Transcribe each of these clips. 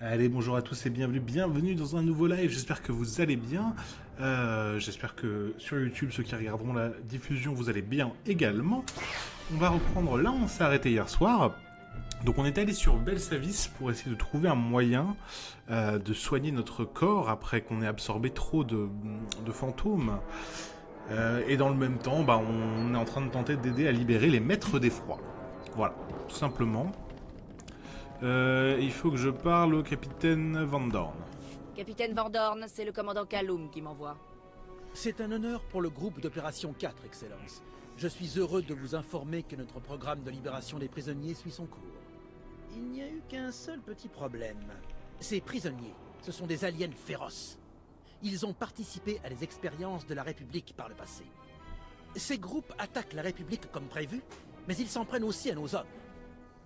Allez, bonjour à tous et bienvenue dans un nouveau live. J'espère que vous allez bien. J'espère que sur YouTube, ceux qui regarderont la diffusion, vous allez bien également. On va reprendre là où on s'est arrêté hier soir. Donc on est allé sur Belsavis pour essayer de trouver un moyen de soigner notre corps après qu'on ait absorbé trop de fantômes. Et dans le même temps, on est en train de tenter d'aider à libérer les maîtres des froids. Voilà, tout simplement. Il faut que je parle au capitaine Van Dorn. Capitaine Van Dorn, c'est le commandant Kaloum qui m'envoie. C'est un honneur pour le groupe d'opération 4, Excellence. Je suis heureux de vous informer que notre programme de libération des prisonniers suit son cours. Il n'y a eu qu'un seul petit problème. Ces prisonniers, ce sont des aliens féroces. Ils ont participé à des expériences de la République par le passé. Ces groupes attaquent la République comme prévu, mais ils s'en prennent aussi à nos hommes.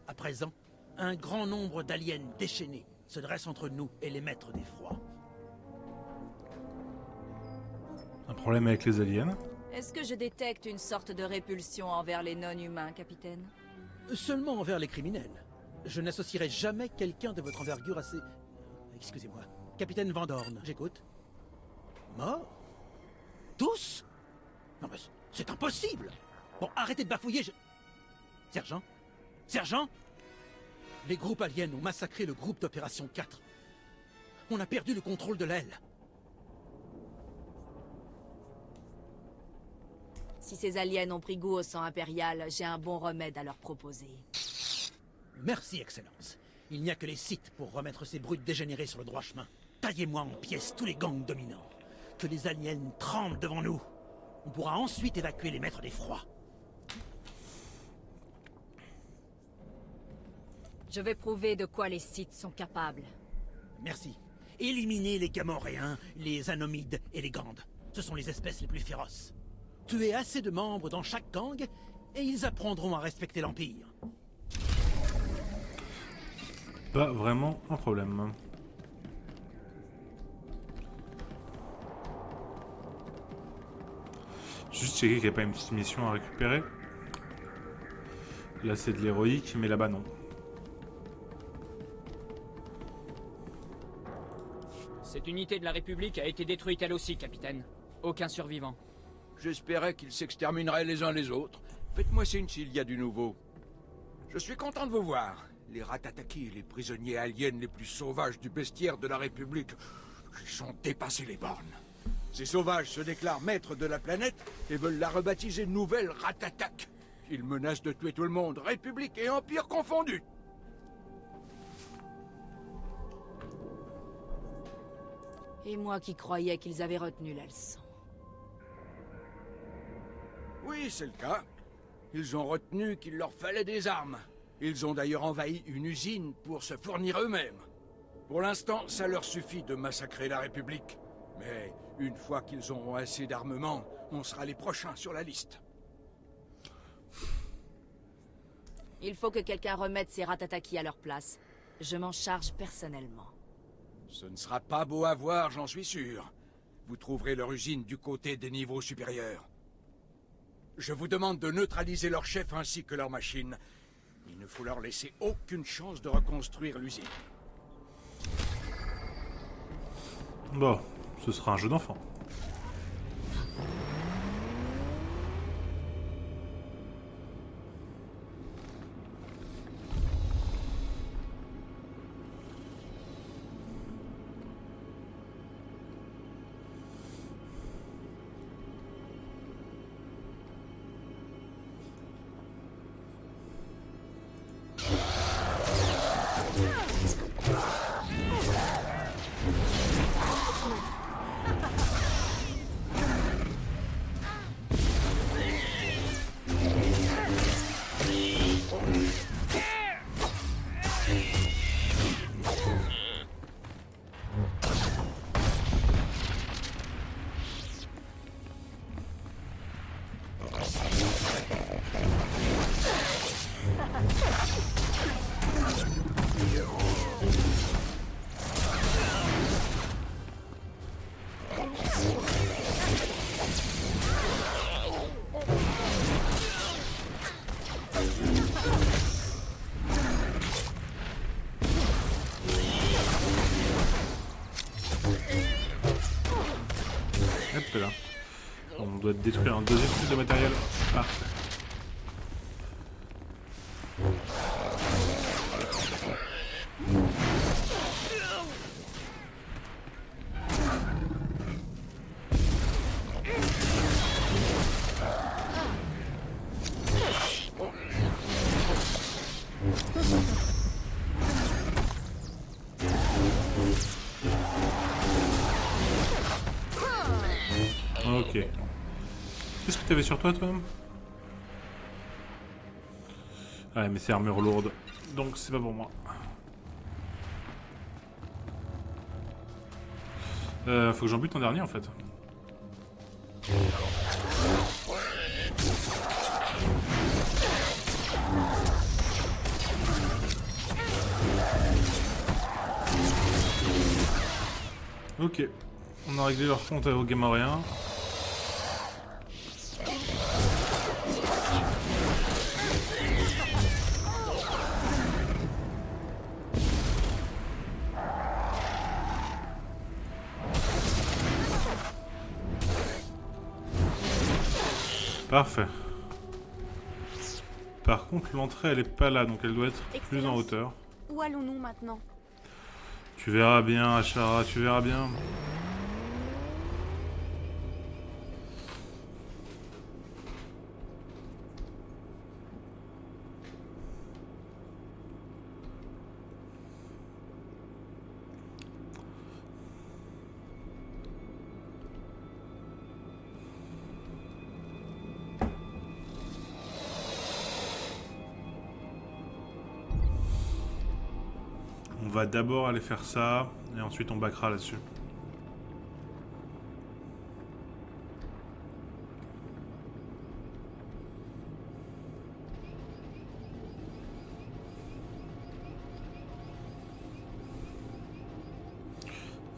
À présent, un grand nombre d'aliens déchaînés se dressent entre nous et les maîtres des froids. Un problème avec les aliens? Est-ce que je détecte une sorte de répulsion envers les non-humains, capitaine? Seulement envers les criminels. Je n'associerai jamais quelqu'un de votre envergure à ces... Excusez-moi. Capitaine Van Dorn, j'écoute. Mort? Tous? Non mais c'est impossible! Bon, arrêtez de bafouiller, Sergent? Sergent? Les groupes aliens ont massacré le groupe d'opération 4. On a perdu le contrôle de l'aile. Si ces aliens ont pris goût au sang impérial, j'ai un bon remède à leur proposer. Merci, Excellence. Il n'y a que les Sith pour remettre ces brutes dégénérées sur le droit chemin. Taillez-moi en pièces tous les gangs dominants. Que les aliens tremblent devant nous. On pourra ensuite évacuer les maîtres des froids. Je vais prouver de quoi les Sith sont capables. Merci. Éliminez les Gamoréens, les Anomides et les Gandes. Ce sont les espèces les plus féroces. Tuez assez de membres dans chaque gang, et ils apprendront à respecter l'Empire. Pas vraiment un problème. Juste checker qu'il n'y a pas une petite mission à récupérer. Là c'est de l'héroïque, mais là-bas non. Cette unité de la République a été détruite elle aussi, capitaine. Aucun survivant. J'espérais qu'ils s'extermineraient les uns les autres. Faites-moi signe s'il y a du nouveau. Je suis content de vous voir. Les Ratataki, les prisonniers aliens les plus sauvages du bestiaire de la République, ils ont dépassé les bornes. Ces sauvages se déclarent maîtres de la planète et veulent la rebaptiser Nouvelle Ratatak. Ils menacent de tuer tout le monde, République et Empire confondus. Et moi qui croyais qu'ils avaient retenu la leçon. Oui, c'est le cas. Ils ont retenu qu'il leur fallait des armes. Ils ont d'ailleurs envahi une usine pour se fournir eux-mêmes. Pour l'instant, ça leur suffit de massacrer la République. Mais une fois qu'ils auront assez d'armement, on sera les prochains sur la liste. Il faut que quelqu'un remette ces Ratataki à leur place. Je m'en charge personnellement. Ce ne sera pas beau à voir, j'en suis sûr. Vous trouverez leur usine du côté des niveaux supérieurs. Je vous demande de neutraliser leur chef ainsi que leur machine. Il ne faut leur laisser aucune chance de reconstruire l'usine. Bon, ce sera un jeu d'enfant. Hop là. On doit détruire un deuxième type de matériel. Parfait. Ok. Qu'est-ce que t'avais sur toi, toi? Ouais, mais c'est armure lourde. Donc c'est pas pour moi. Faut que j'en bute un dernier en fait. Ok. On a réglé leur compte au Gamorréen. Parfait. Par contre, l'entrée, elle est pas là, donc elle doit être plus en hauteur. Où allons-nous maintenant? Tu verras bien, Ashara, tu verras bien. On va d'abord aller faire ça, et ensuite on backera là-dessus.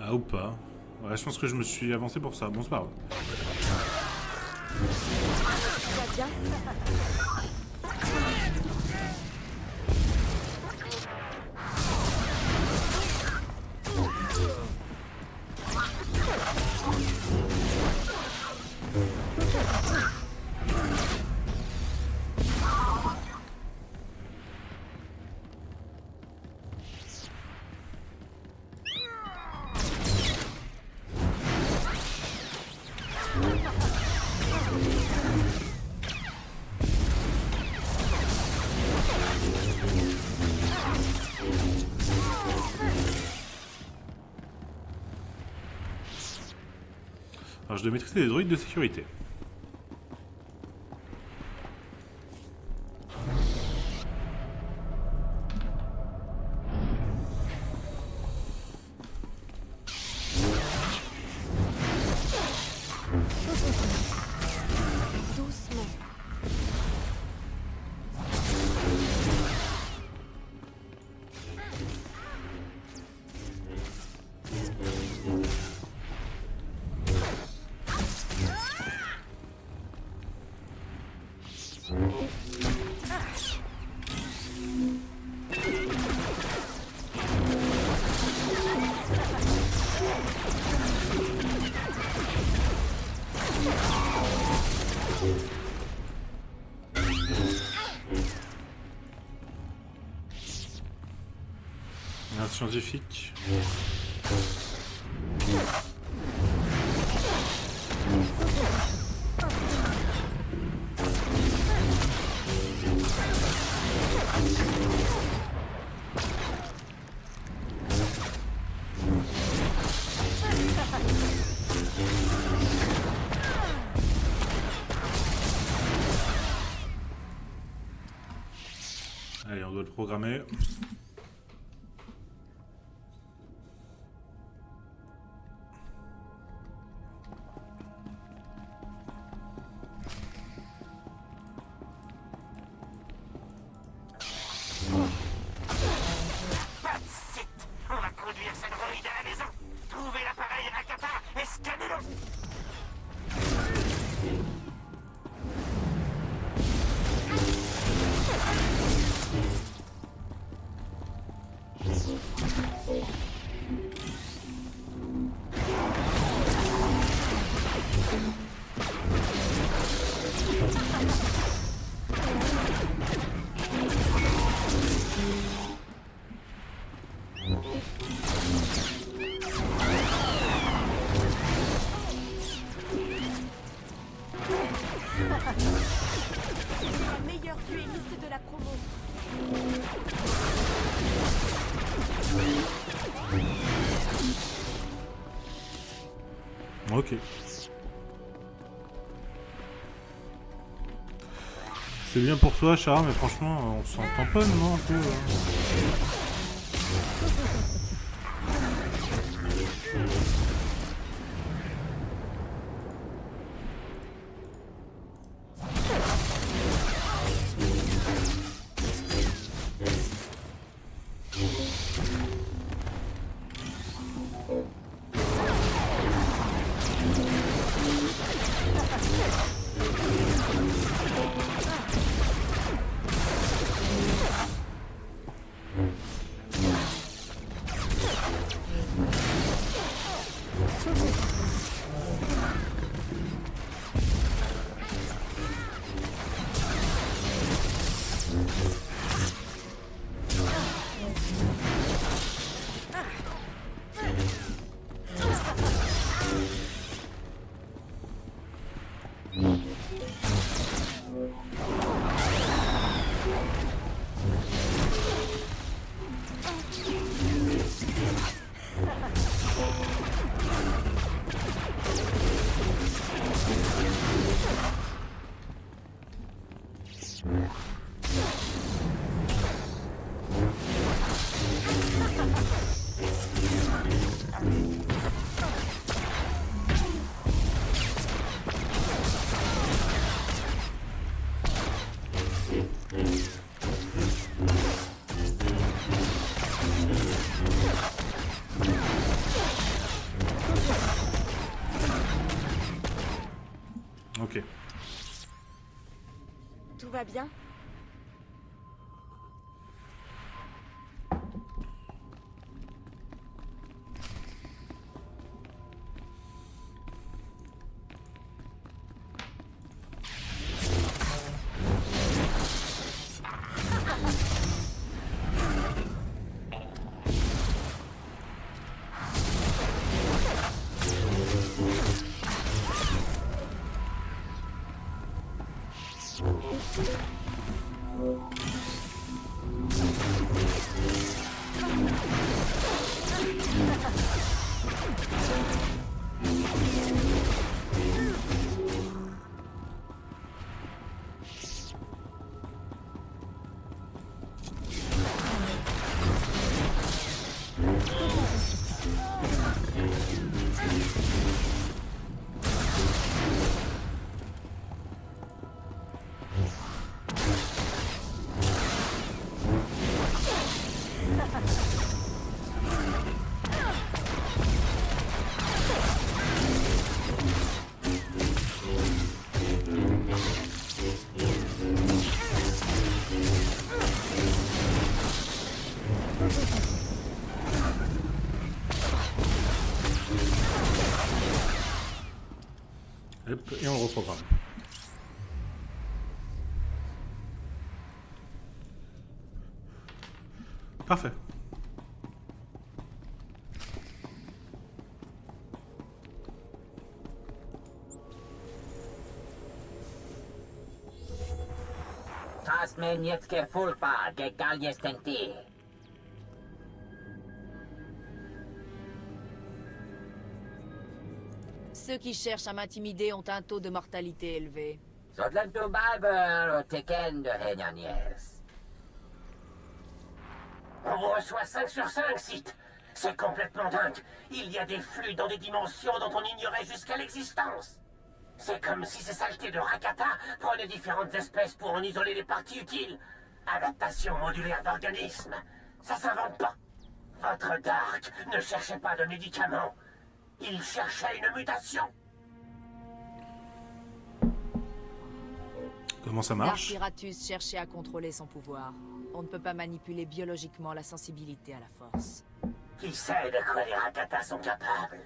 Ah ou pas. Ouais, je pense que je me suis avancé pour ça. Bon, c'est pas grave. Tu vas bien? Alors je dois maîtriser les droïdes de sécurité. Doucement. Un scientifique. Allez, on doit le programmer. On va conduire cette droïde à la maison. Trouvez l'appareil Rakata et scannez-le. Ok. C'est bien pour toi, Chara, mais franchement, on s'en tamponne, non, un peu Ok. Tout va bien? Hop, et on le reprogramme. Parfait. Tasmenieckie fulpa, gegal jestem ty. Ceux qui cherchent à m'intimider ont un taux de mortalité élevé. Zodlen tu Bible, Tekken de Henyanies. On reçoit 5 sur 5, site. C'est complètement dingue. Il y a des flux dans des dimensions dont on ignorait jusqu'à l'existence. C'est comme si ces saletés de Rakata prenaient différentes espèces pour en isoler les parties utiles. Adaptation modulaire d'organismes. Ça s'invente pas. Votre Dark ne cherchait pas de médicaments. Il cherchait une mutation. Comment ça marche? L'Arpiratus cherchait à contrôler son pouvoir. On ne peut pas manipuler biologiquement la sensibilité à la force. Qui sait de quoi les Rakata sont capables?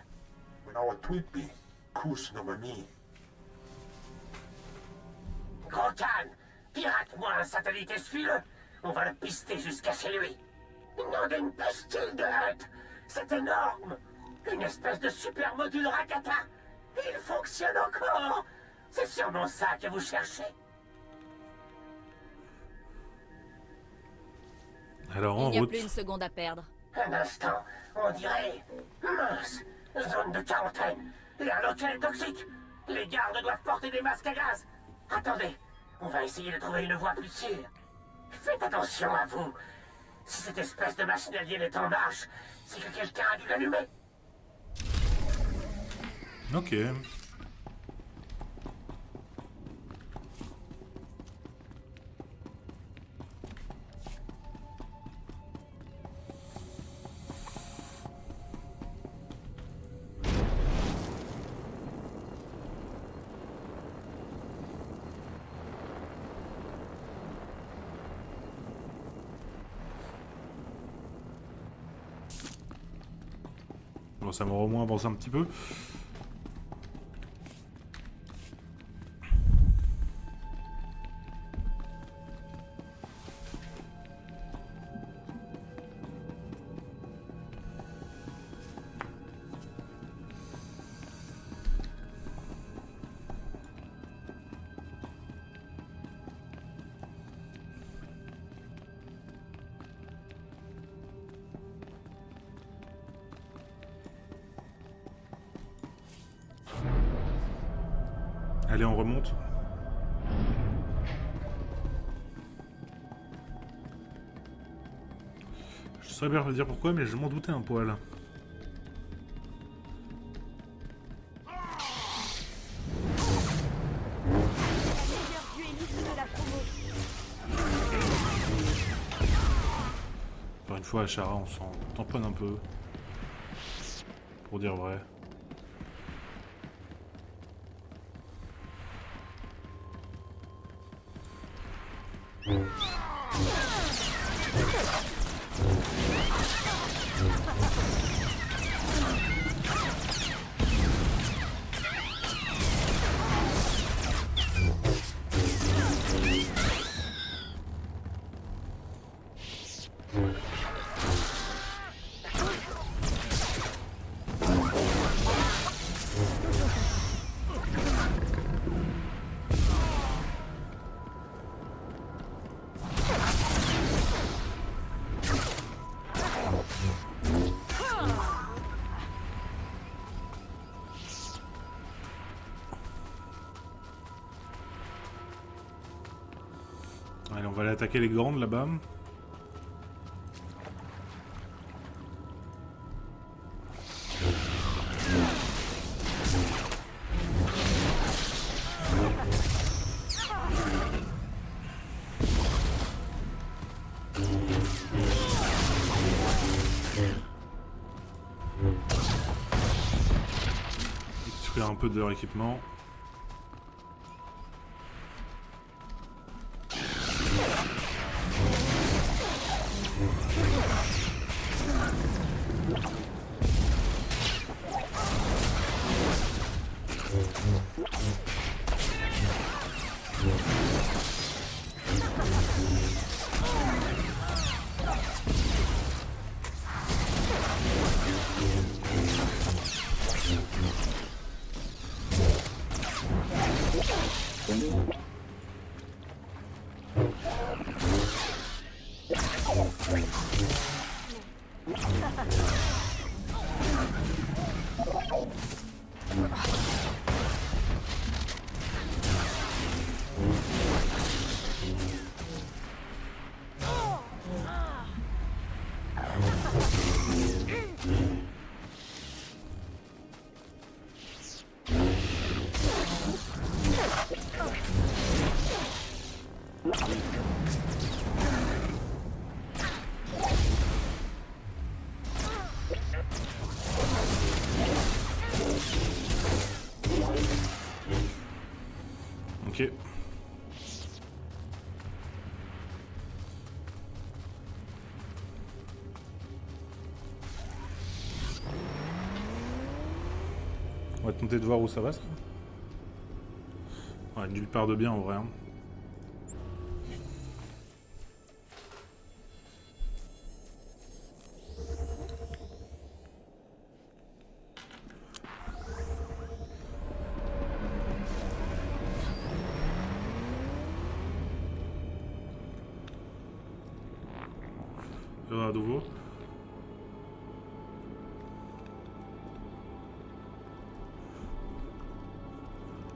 Gros Khan, pirate-moi un satellite et suis-le. On va le pister jusqu'à chez lui. Nom d'une pastille de hâte. C'est énorme. Une espèce de super module Rakata. Il fonctionne encore. C'est sûrement ça que vous cherchez. Alors Il en n'y a route. plus une seconde à perdre. Un instant, on dirait... Mince, zone de quarantaine. L'air local est toxique. Les gardes doivent porter des masques à gaz. Attendez, on va essayer de trouver une voie plus sûre. Faites attention à vous. Si cette espèce de machine alien est en marche, c'est que quelqu'un a dû l'allumer. Ok. Bon, ça m'aura au moins avancé un petit peu. Allez, on remonte. Je saurais bien dire pourquoi, mais je m'en doutais un poil. Meilleur duelliste de la promo. Encore une fois, à Chara, on s'en tamponne un peu. Pour dire vrai. Allez, on va aller attaquer les grandes là-bas. Détruire un peu de leur équipement. Ok. On va tenter de voir où ça va, ça. Ouais, nulle part de bien en vrai. Hein. À nouveau.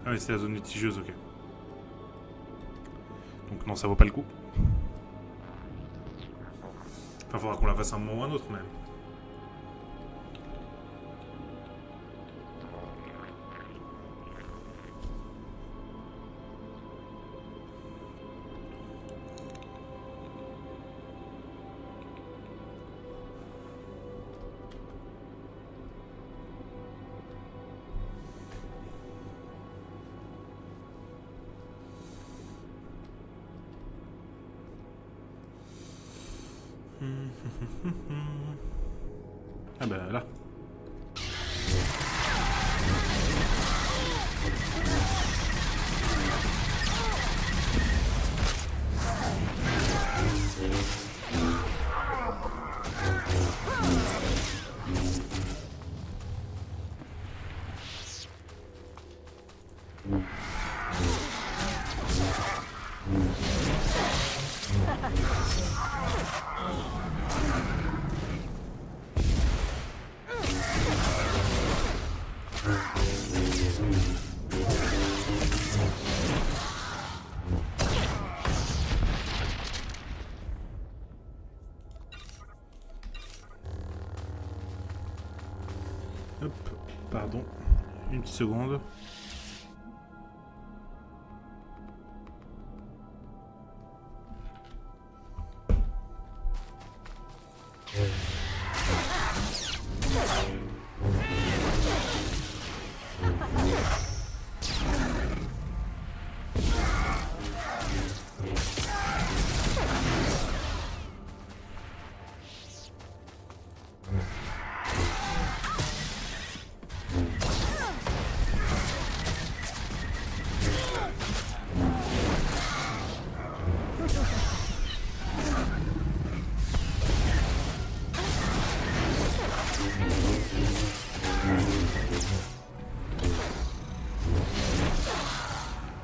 Ah mais c'est la zone litigieuse, ok. Donc non, ça vaut pas le coup. Enfin, faudra qu'on la fasse un moment ou un autre, même. Ah bah là. Hop, pardon, une petite seconde.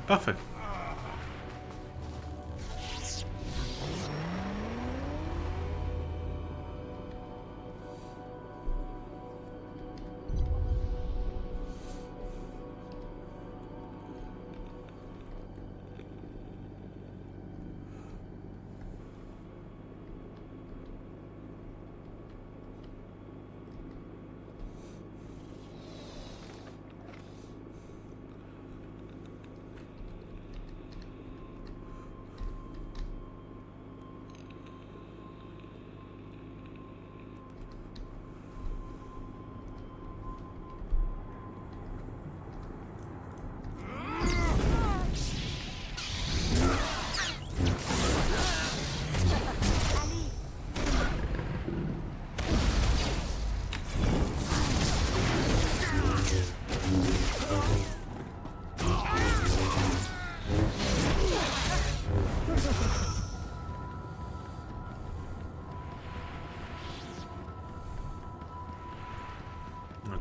Parfait.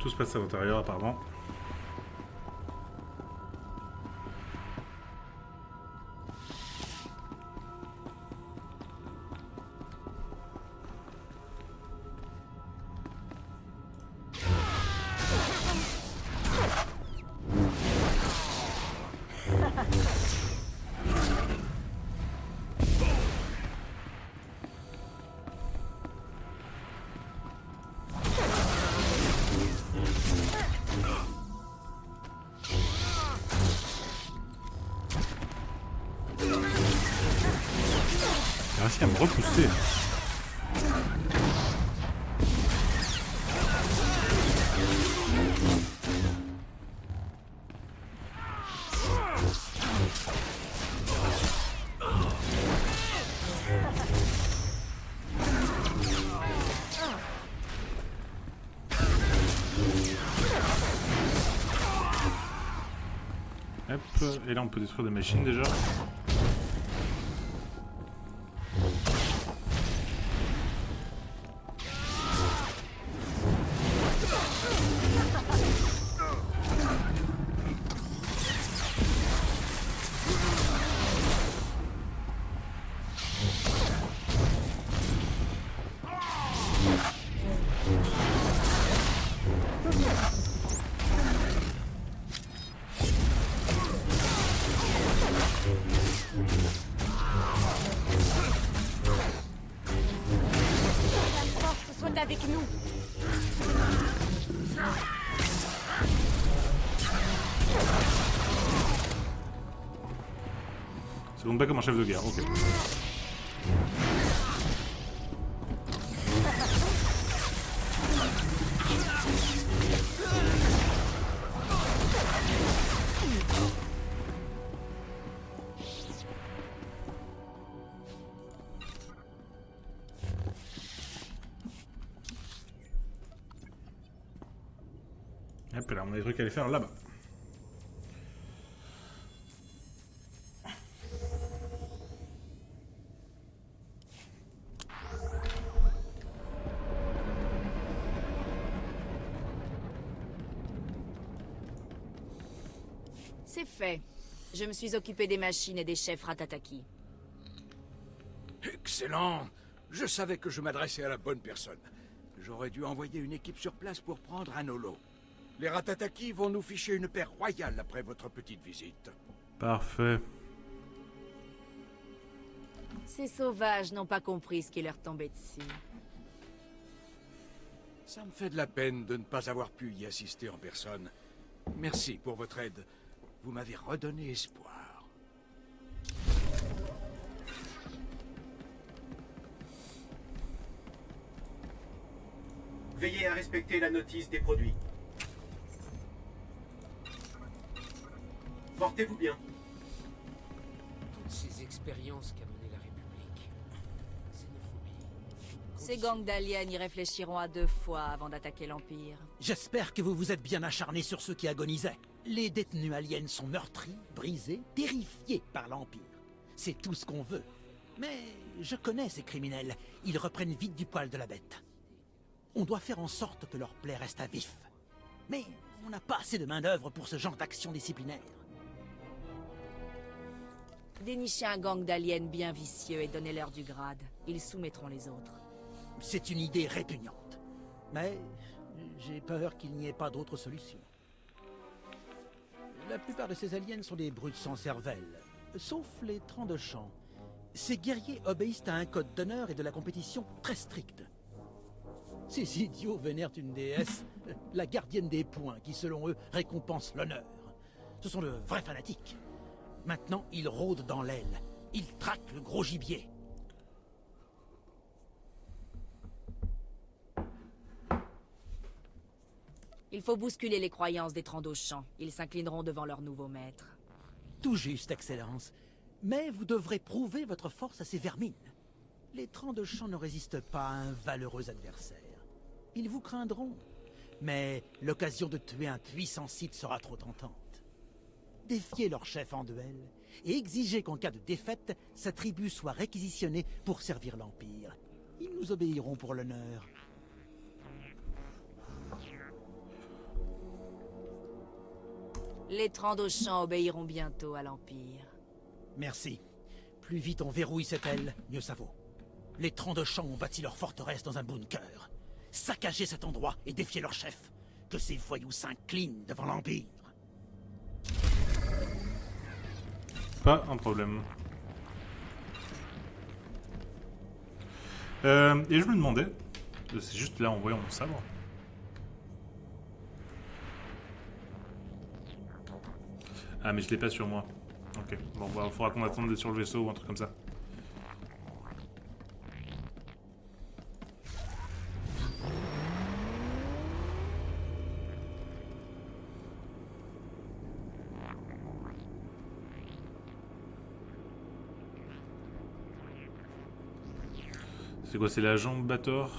Tout se passe à l'intérieur apparemment. J'ai réussi à me repousser. Hop, et là on peut détruire des machines déjà. compte pas comme un chef de guerre, ok. Hop là, on a des trucs à aller faire là-bas. C'est fait. Je me suis occupé des machines et des chefs Ratataki. Excellent. Je savais que je m'adressais à la bonne personne. J'aurais dû envoyer une équipe sur place pour prendre un holo. Les Ratataki vont nous ficher une paire royale après votre petite visite. Parfait. Ces sauvages n'ont pas compris ce qui leur tombait dessus. Ça me fait de la peine de ne pas avoir pu y assister en personne. Merci pour votre aide. Vous m'avez redonné espoir. Veillez à respecter la notice des produits. Portez-vous bien. Toutes ces expériences qu'a menées la République. Xénophobie. Ces gangs d'aliens y réfléchiront à 2 fois avant d'attaquer l'Empire. J'espère que vous vous êtes bien acharnés sur ceux qui agonisaient. Les détenus aliens sont meurtris, brisés, terrifiés par l'Empire. C'est tout ce qu'on veut. Mais je connais ces criminels. Ils reprennent vite du poil de la bête. On doit faire en sorte que leur plaie reste à vif. Mais on n'a pas assez de main-d'œuvre pour ce genre d'action disciplinaire. Dénichez un gang d'aliens bien vicieux et donnez-leur du grade. Ils soumettront les autres. C'est une idée répugnante. Mais j'ai peur qu'il n'y ait pas d'autre solution. La plupart de ces aliens sont des brutes sans cervelle, sauf les Trans de Champ. Ces guerriers obéissent à un code d'honneur et de la compétition très strict. Ces idiots vénèrent une déesse, la gardienne des points, qui selon eux récompense l'honneur. Ce sont de vrais fanatiques. Maintenant, ils rôdent dans l'aile. Ils traquent le gros gibier. Il faut bousculer les croyances des Trandauchamps. Ils s'inclineront devant leur nouveau maître. Tout juste, Excellence. Mais vous devrez prouver votre force à ces vermines. Les Trandauchamps ne résistent pas à un valeureux adversaire. Ils vous craindront. Mais l'occasion de tuer un puissant Sith sera trop tentante. Défiez leur chef en duel et exigez qu'en cas de défaite, sa tribu soit réquisitionnée pour servir l'Empire. Ils nous obéiront pour l'honneur. Les Trandauchamps obéiront bientôt à l'Empire. Merci. Plus vite on verrouille cette aile, mieux ça vaut. Les Trandauchamps ont bâti leur forteresse dans un bunker. Saccagez cet endroit et défiez leur chef. Que ces voyous s'inclinent devant l'Empire. Pas un problème. Et je me demandais, c'est juste là en voyant mon sabre. Ah mais je l'ai pas sur moi. Ok, bon bah faudra qu'on attende d'être sur le vaisseau ou un truc comme ça. C'est quoi, c'est la jambe Bator?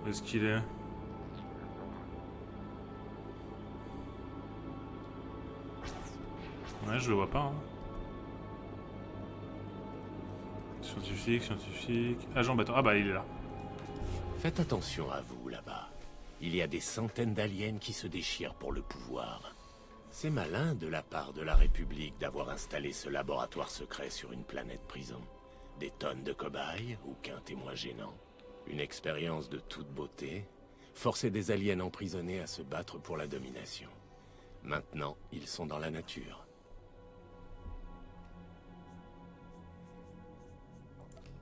Où est-ce qu'il est? Ouais, je le vois pas. Hein. Scientifique, scientifique. Agent Bator. Ah bah il est là. Faites attention à vous là-bas. Il y a des centaines d'aliens qui se déchirent pour le pouvoir. C'est malin de la part de la République d'avoir installé ce laboratoire secret sur une planète prison. Des tonnes de cobayes, aucun témoin gênant. Une expérience de toute beauté. Forcer des aliens emprisonnés à se battre pour la domination. Maintenant, ils sont dans la nature.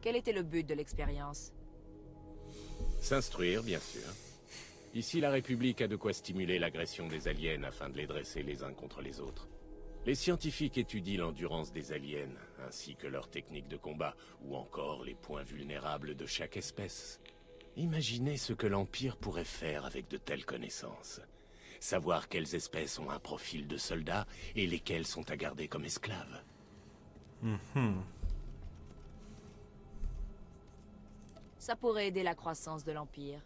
Quel était le but de l'expérience? S'instruire, bien sûr. Ici, la République a de quoi stimuler l'agression des aliens afin de les dresser les uns contre les autres. Les scientifiques étudient l'endurance des aliens, ainsi que leurs techniques de combat, ou encore les points vulnérables de chaque espèce. Imaginez ce que l'Empire pourrait faire avec de telles connaissances. Savoir quelles espèces ont un profil de soldats et lesquelles sont à garder comme esclaves. Ça pourrait aider la croissance de l'Empire.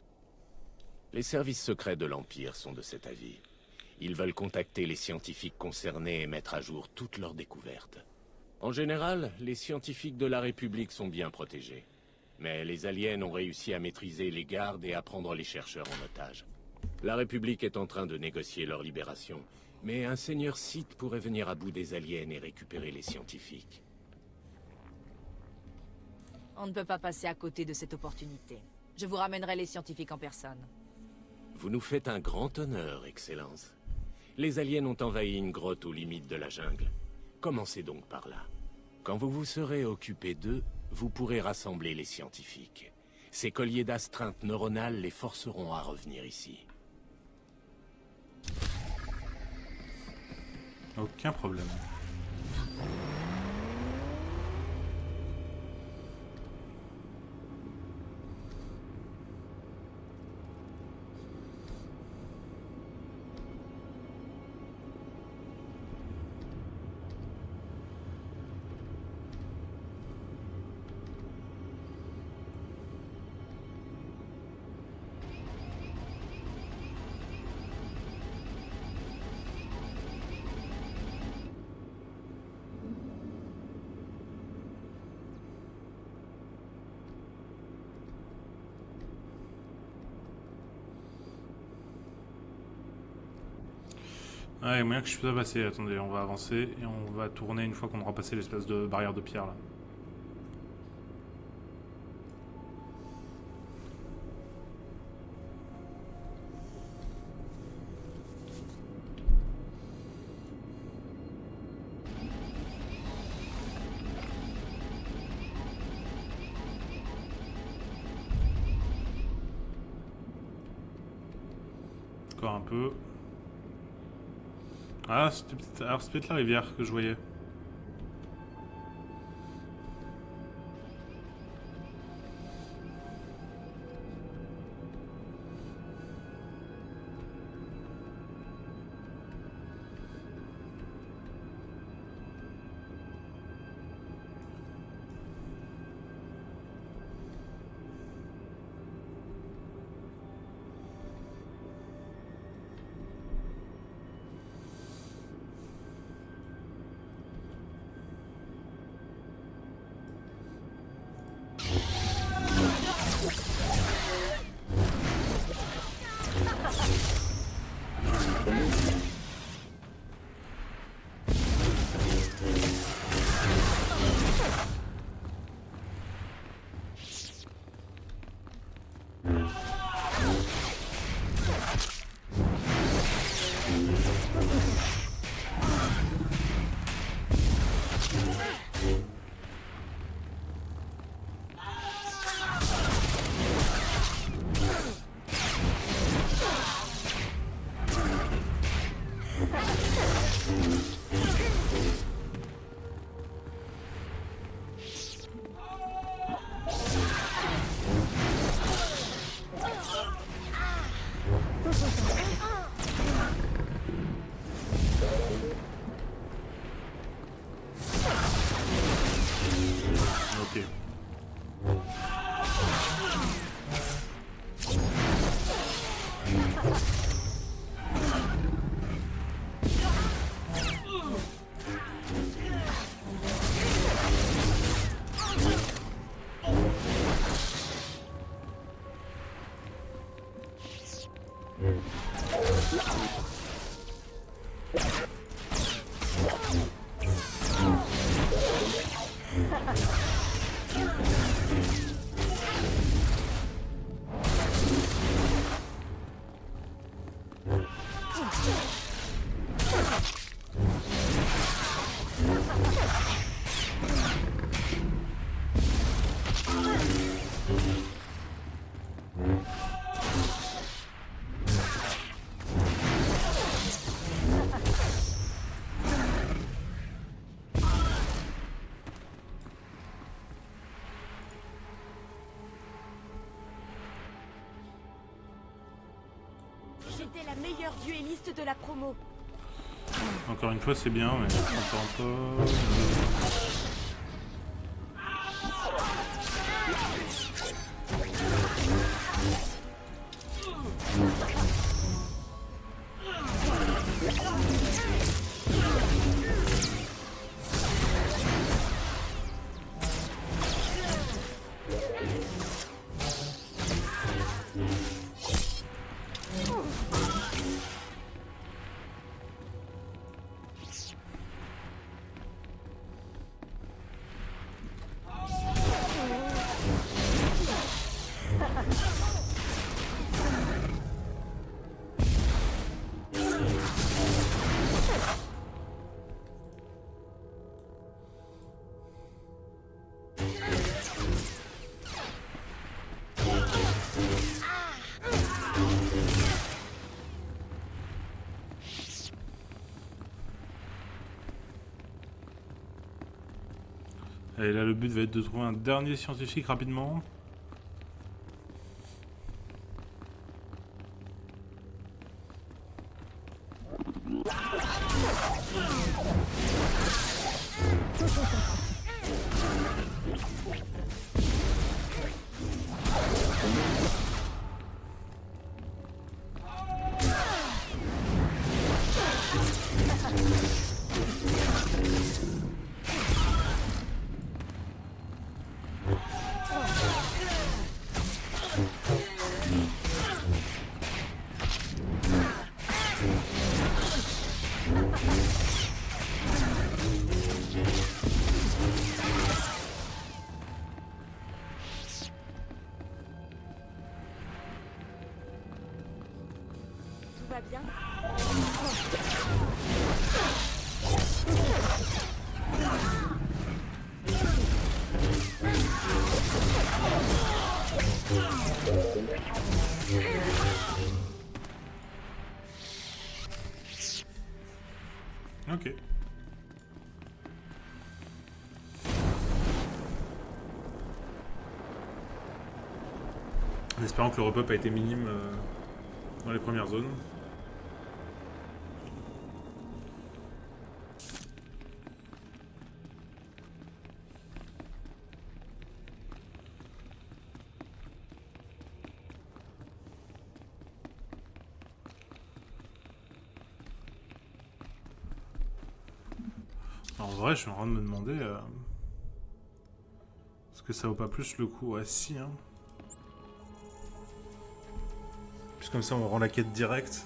Les services secrets de l'Empire sont de cet avis. Ils veulent contacter les scientifiques concernés et mettre à jour toutes leurs découvertes. En général, les scientifiques de la République sont bien protégés. Mais les aliens ont réussi à maîtriser les gardes et à prendre les chercheurs en otage. La République est en train de négocier leur libération, mais un seigneur Sith pourrait venir à bout des aliens et récupérer les scientifiques. On ne peut pas passer à côté de cette opportunité. Je vous ramènerai les scientifiques en personne. Vous nous faites un grand honneur, Excellence. Les aliens ont envahi une grotte aux limites de la jungle. Commencez donc par là. Quand vous vous serez occupé d'eux, vous pourrez rassembler les scientifiques. Ces colliers d'astreinte neuronale les forceront à revenir ici. Aucun problème. Ah, il y a moyen que je puisse pas passer. Attendez, on va avancer et on va tourner une fois qu'on aura passé l'espèce de barrière de pierre là. Encore un peu. Ah, alors c'est peut-être la rivière que je voyais. J'étais la meilleure duelliste de la promo. Encore une fois, c'est bien, mais encore un peu... Et là, le but va être de trouver un dernier scientifique rapidement. Tout va bien? Ok. En espérant que le repop a été minime dans les premières zones. En vrai, je suis en train de me demander... est-ce que ça vaut pas plus le coup? Ouais, si, hein. Puis comme ça, on rend la quête directe.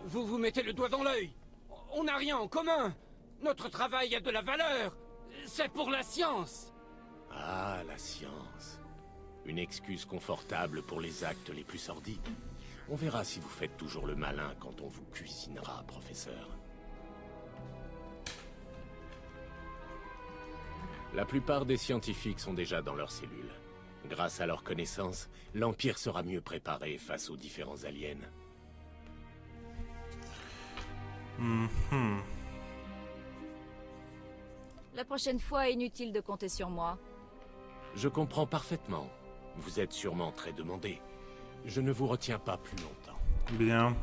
Vous vous mettez le doigt dans l'œil. On n'a rien en commun. Notre travail a de la valeur. C'est pour la science. Ah, la science. Une excuse confortable pour les actes les plus sordides. On verra si vous faites toujours le malin quand on vous cuisinera, professeur. La plupart des scientifiques sont déjà dans leurs cellules. Grâce à leurs connaissances, l'Empire sera mieux préparé face aux différents aliens. La prochaine fois, inutile de compter sur moi. Je comprends parfaitement. Vous êtes sûrement très demandé. Je ne vous retiens pas plus longtemps. Bien.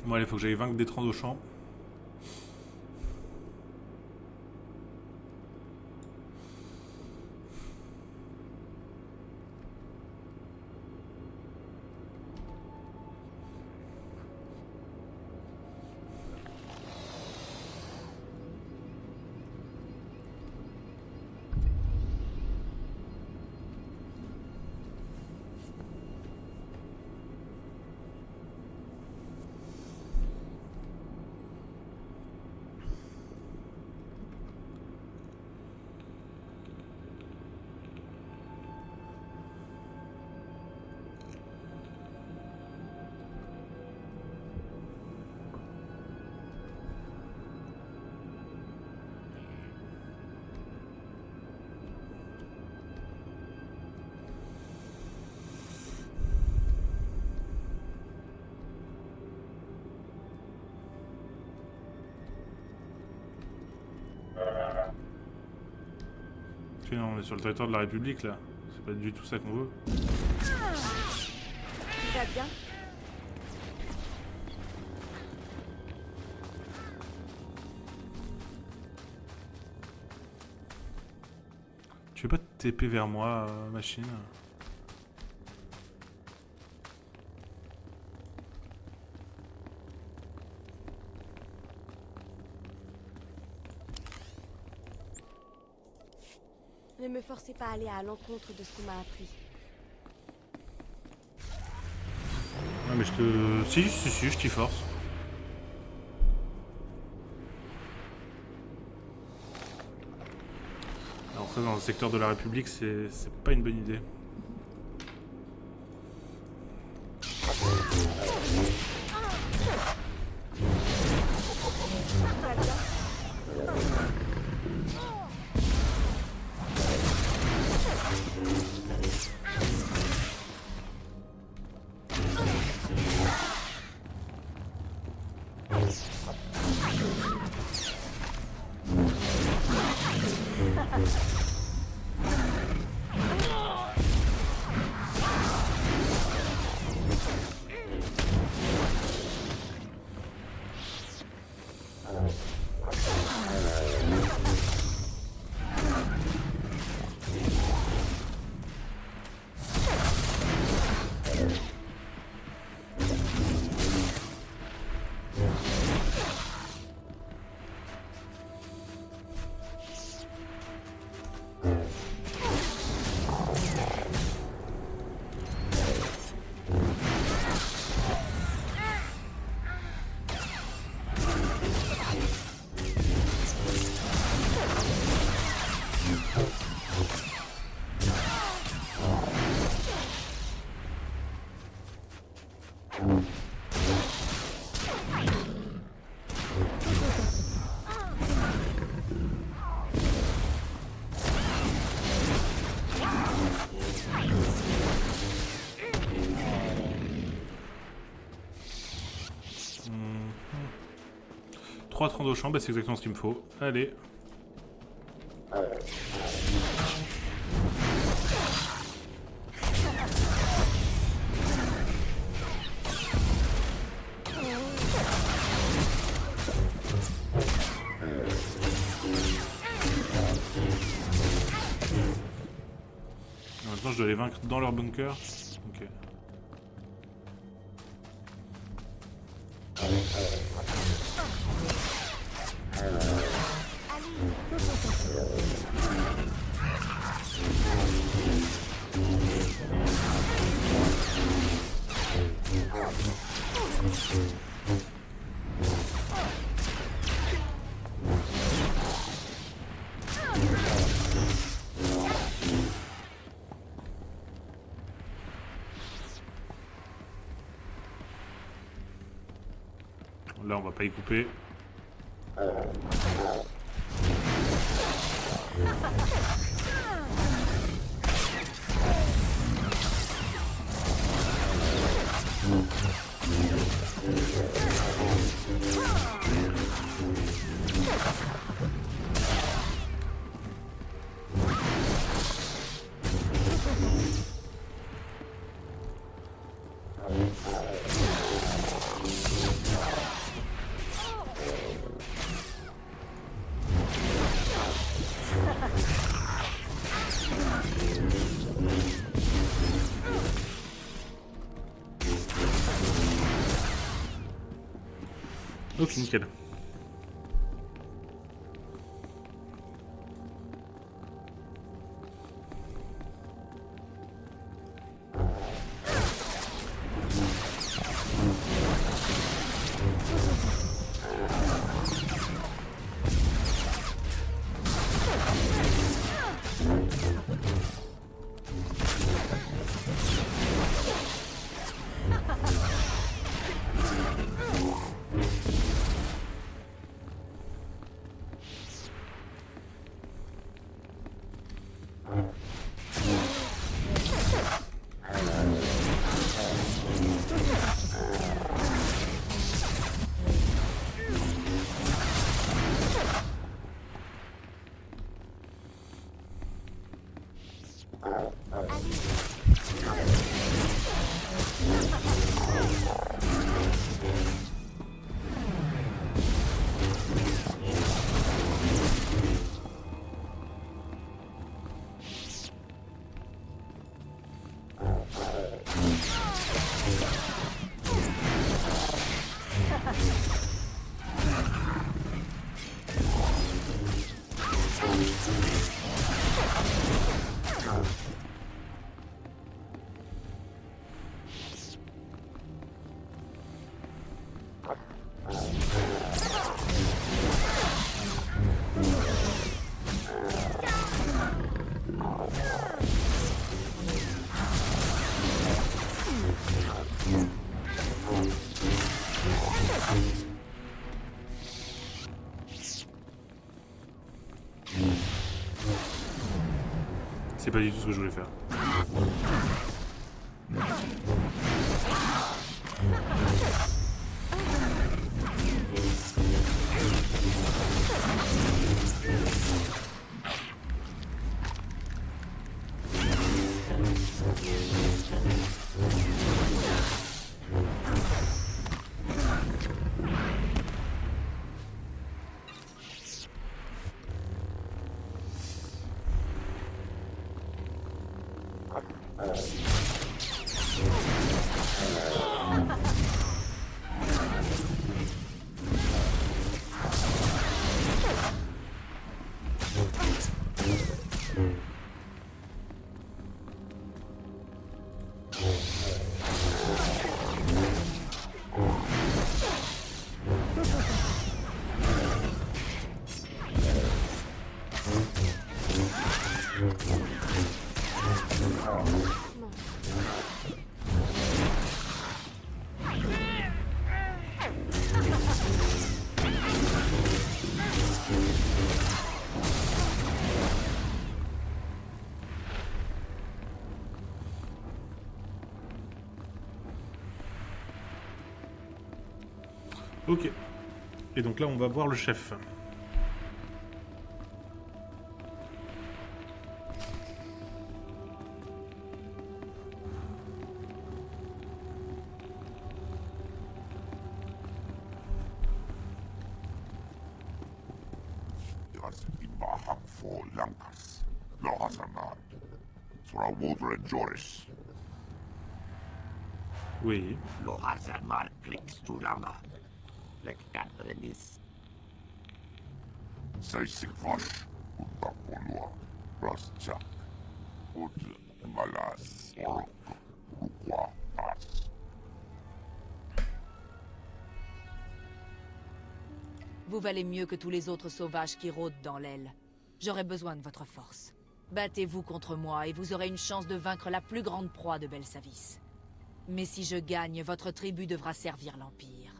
Bon allez, faut que j'aille vaincre des Trandauchan. Ok, non, on est sur le territoire de la République là. C'est pas du tout ça qu'on veut. Tout va bien? Tu veux pas te TP vers moi, machine? Ne me forcez pas à aller à l'encontre de ce qu'on m'a appris. Non mais je te... Si, je t'y force. Alors ça, dans le secteur de la République, c'est pas une bonne idée. Tout va bien? Trois Trandauchan, bah c'est exactement ce qu'il me faut. Allez. Maintenant je dois les vaincre dans leur bunker. Ok. Là on va pas y couper. Ok, nickel. C'est pas du tout ce que je voulais faire. Ok. Et donc là, on va voir le chef. Oui. Vous valez mieux que tous les autres sauvages qui rôdent dans l'aile. J'aurai besoin de votre force. Battez-vous contre moi et vous aurez une chance de vaincre la plus grande proie de Belsavis. Mais si je gagne, votre tribu devra servir l'Empire.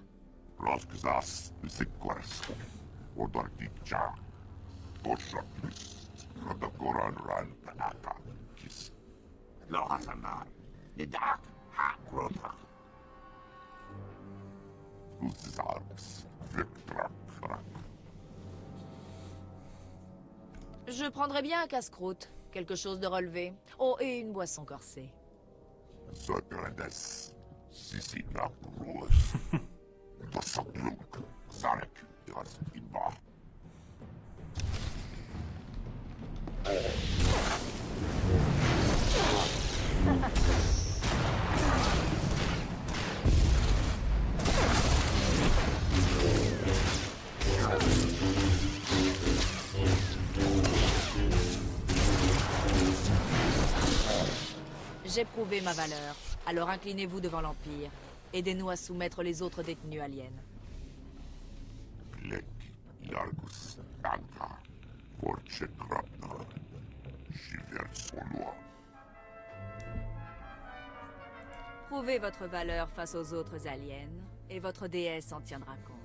Je prendrais bien un casse-croûte, quelque chose de relevé. Oh, et une boisson corsée. J'ai prouvé ma valeur, alors inclinez-vous devant l'Empire. Aidez-nous à soumettre les autres détenus aliens. Prouvez votre valeur face aux autres aliens, et votre déesse en tiendra compte.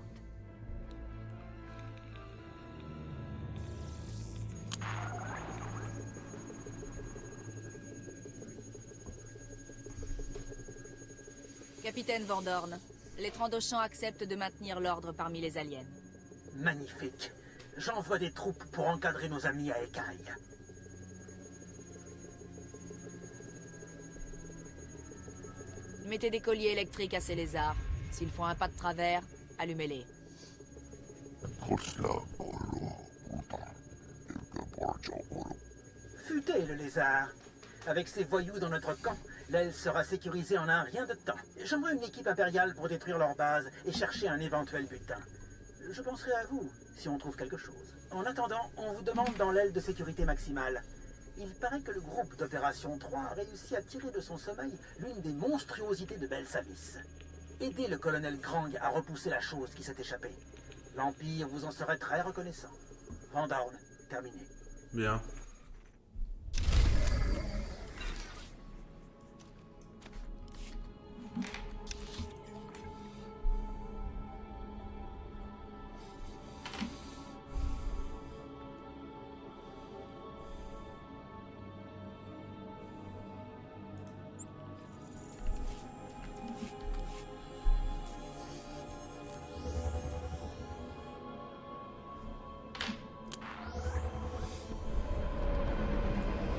Capitaine Vandorn, les Trandoshans acceptent de maintenir l'ordre parmi les aliens. Magnifique. J'envoie des troupes pour encadrer nos amis à Ekaï. Mettez des colliers électriques à ces lézards. S'ils font un pas de travers, allumez-les. Futé le lézard. Avec ces voyous dans notre camp, l'aile sera sécurisée en un rien de temps. J'aimerais une équipe impériale pour détruire leur base et chercher un éventuel butin. Je penserai à vous, si on trouve quelque chose. En attendant, on vous demande dans l'aile de sécurité maximale. Il paraît que le groupe d'opération 3 a réussi à tirer de son sommeil l'une des monstruosités de Belsavis. Aidez le colonel Grang à repousser la chose qui s'est échappée. L'Empire vous en serait très reconnaissant. Vandorn, terminé. Bien.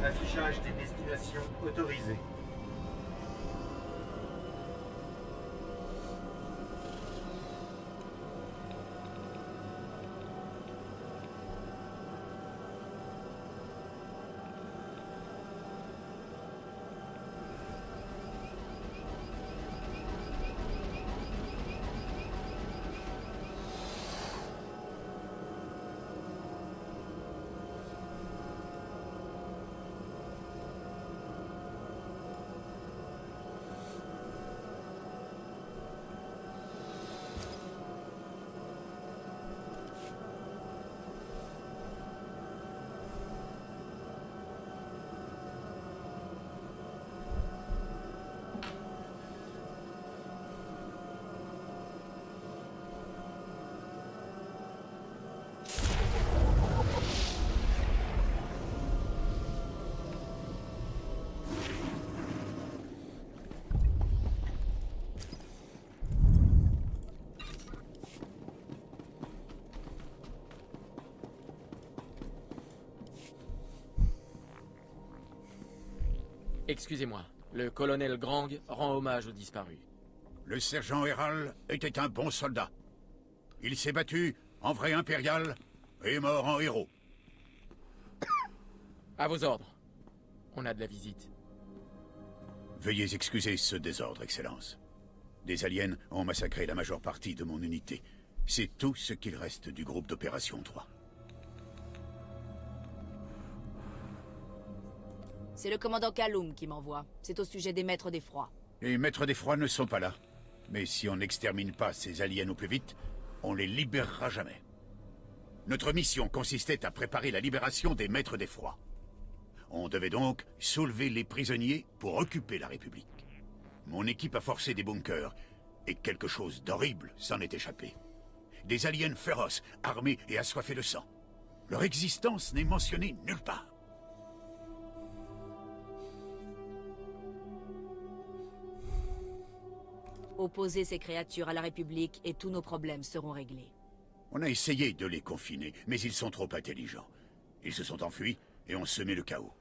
Affichage des destinations autorisé. Excusez-moi, le colonel Grang rend hommage aux disparus. Le sergent Héral était un bon soldat. Il s'est battu en vrai impérial et est mort en héros. À vos ordres. On a de la visite. Veuillez excuser ce désordre, Excellence. Des aliens ont massacré la majeure partie de mon unité. C'est tout ce qu'il reste du groupe d'opération 3. C'est le commandant Kaloum qui m'envoie. C'est au sujet des maîtres d'effroi. Les maîtres d'effroi ne sont pas là. Mais si on n'extermine pas ces aliens au plus vite, on les libérera jamais. Notre mission consistait à préparer la libération des maîtres d'effroi. On devait donc soulever les prisonniers pour occuper la République. Mon équipe a forcé des bunkers, et quelque chose d'horrible s'en est échappé. Des aliens féroces, armés et assoiffés de sang. Leur existence n'est mentionnée nulle part. Opposez ces créatures à la République et tous nos problèmes seront réglés. On a essayé de les confiner, mais ils sont trop intelligents. Ils se sont enfuis et ont semé le chaos.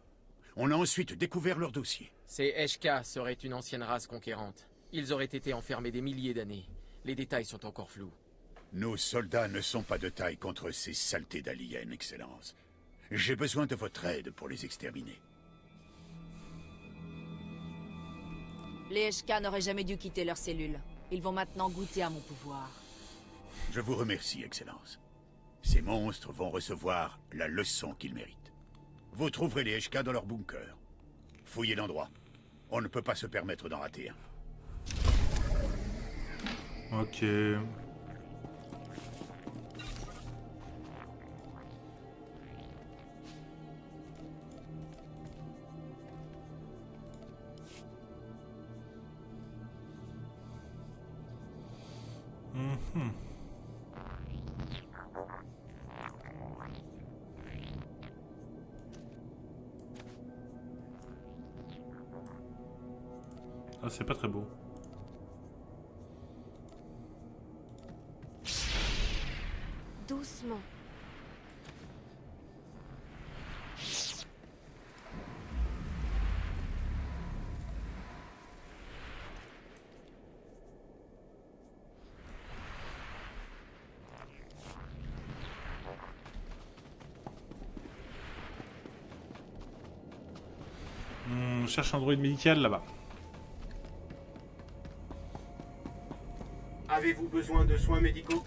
On a ensuite découvert leur dossier. Ces Eshka seraient une ancienne race conquérante. Ils auraient été enfermés des milliers d'années. Les détails sont encore flous. Nos soldats ne sont pas de taille contre ces saletés d'aliens, Excellence. J'ai besoin de votre aide pour les exterminer. Les Eshka n'auraient jamais dû quitter leurs cellules. Ils vont maintenant goûter à mon pouvoir. Je vous remercie, Excellence. Ces monstres vont recevoir la leçon qu'ils méritent. Vous trouverez les Eshka dans leur bunker. Fouillez l'endroit. On ne peut pas se permettre d'en rater un. Ok. Mhm. Ah, c'est pas très beau. Doucement. On cherche un droïde médical là-bas. Avez-vous besoin de soins médicaux?